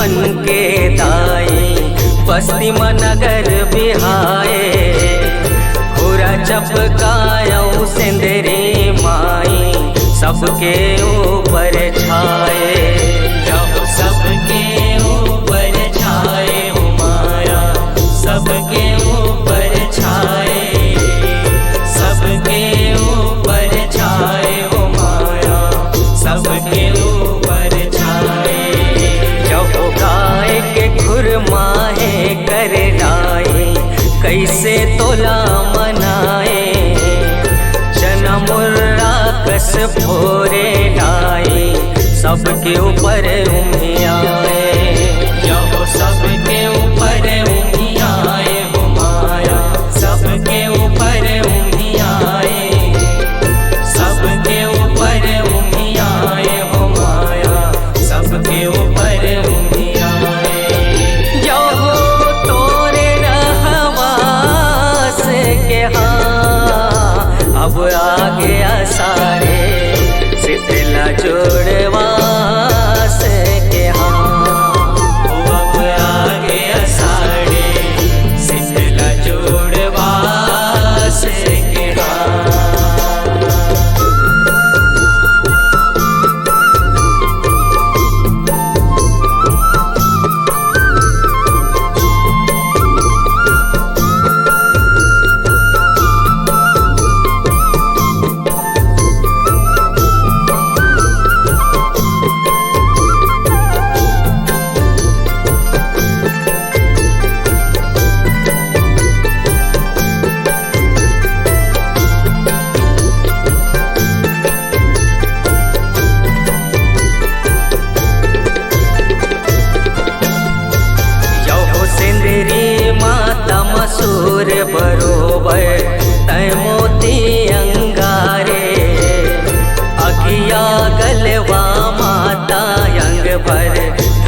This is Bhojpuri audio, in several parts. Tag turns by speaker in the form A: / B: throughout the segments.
A: मन के दाई, बस्ती में नगर बिहाए, खुरा चपकायऊ सिंदरी माई, सबके ऊपर छाए,
B: जब सबके ऊपर छाए हो माया, सबके ऊपर छाए, सबके ऊपर छाए हो माया, सबके ऊपर छाए।
A: जब गाय के खुरमाहे कर लाए, कैसे तोला मनाए, जनमुर्रा कस फोरे लाए, सबके ऊपर उमियाए,
B: जब सबके ऊपर उमियाए हो माया, सबके ऊपर उमियाए, सबके ऊपर उमियाए हो माया, सबके ऊपर उमियाए।
A: जो तोरे रहवास के हाँ, अब आगे सारे शीतला जोड़वास के हाँ,
B: अब आगे सारे शीतला जोड़वास के हाँ।
A: मसूर बरोबर तय मोती अंगारे, अगिया गलवा माता अंग भर,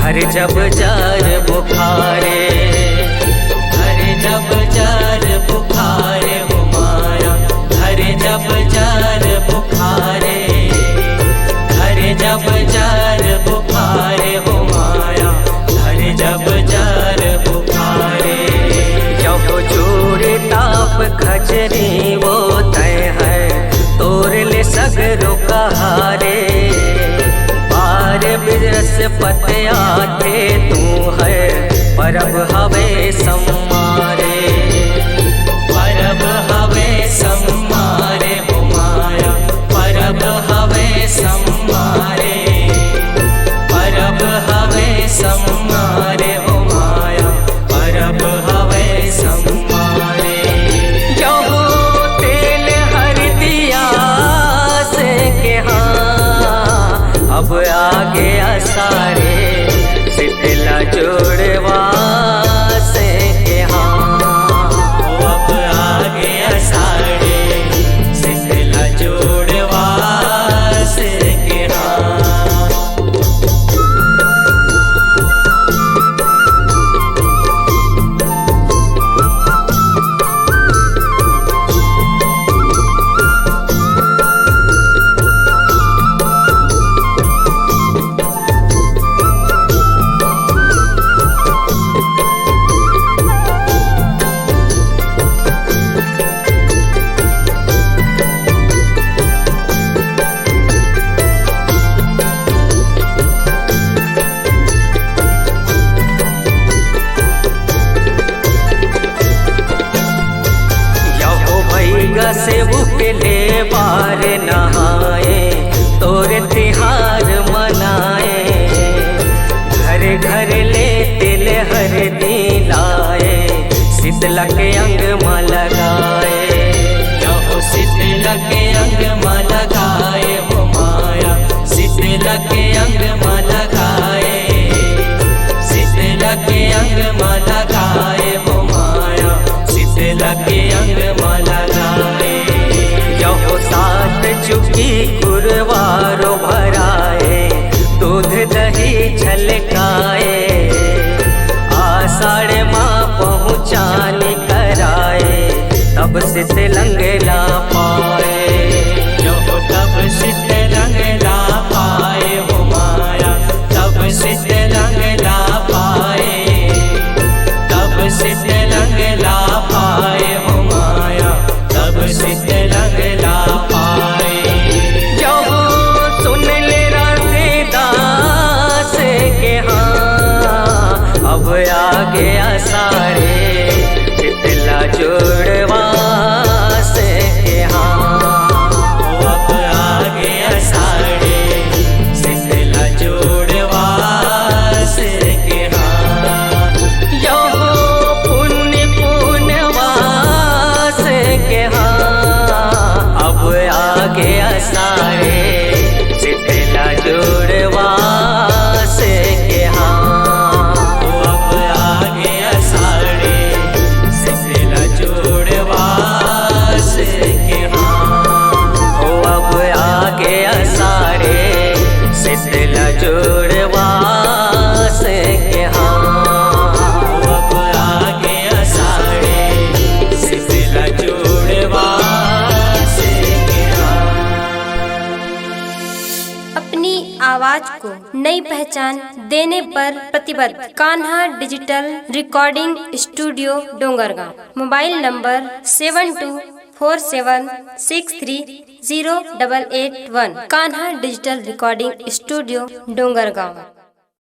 A: हर जब जार बुखारे,
B: हर जब जार बुखारे हो माया, हर जब जार बुखारे, हर जब जार बुखारे हो माया, हर जब जार बुखारे।
A: जोड़े ताप खजरी वो तय है, तोर ले सगरो कहारे, बार बिरस पतिया थे तू है, परब हवे सम्मारे,
B: परब हवे सम्मारे हो माया, परब हवे सम्मारे, परब हवे सम्मारे हो माया, परब हवे सम्मारे।
A: जो तेल हर दिया से के हाँ, अब आगे सारे शीतला जोड़वा से के हाँ,
B: अब आगे सारे शीतला जोड़वा से के हाँ।
A: से उकले बार नहाए, तोरे तिहार मनाए, घर घर ले तिल हर दिलाए, शीतला के अंग में लगाए,
B: जो शीतला के अंग में लगाए हो माया, शीतला के अंग में लगाए, शीतला के अंग में लगाए हो माया, शीतला के अंग में लगाए।
A: जो सात चुकी कुरवारो भराए, दूध दही छलकाए, आषाढ़ माँ पहुँचाने कराए, तब शीतलंगला पाए,
B: जो तब शीतलंगला पाए हो माया, तब शीतलंगला
A: आगे असारे शीतला जुड़वा से के हाँ।
B: अब आगे असारे शीतला जुड़वा से के हाँ।
A: अब आगे असारे शीतला जुड़वा से के हाँ।
B: अब आगे असारे शीतला जुड़वा से के हाँ।
C: अपनी आवाज को नई पहचान देने पर प्रतिबद्ध Kanha digital recording studio Dongargaon. Mobile number 7247630881। Kanha digital recording studio Dongargaon.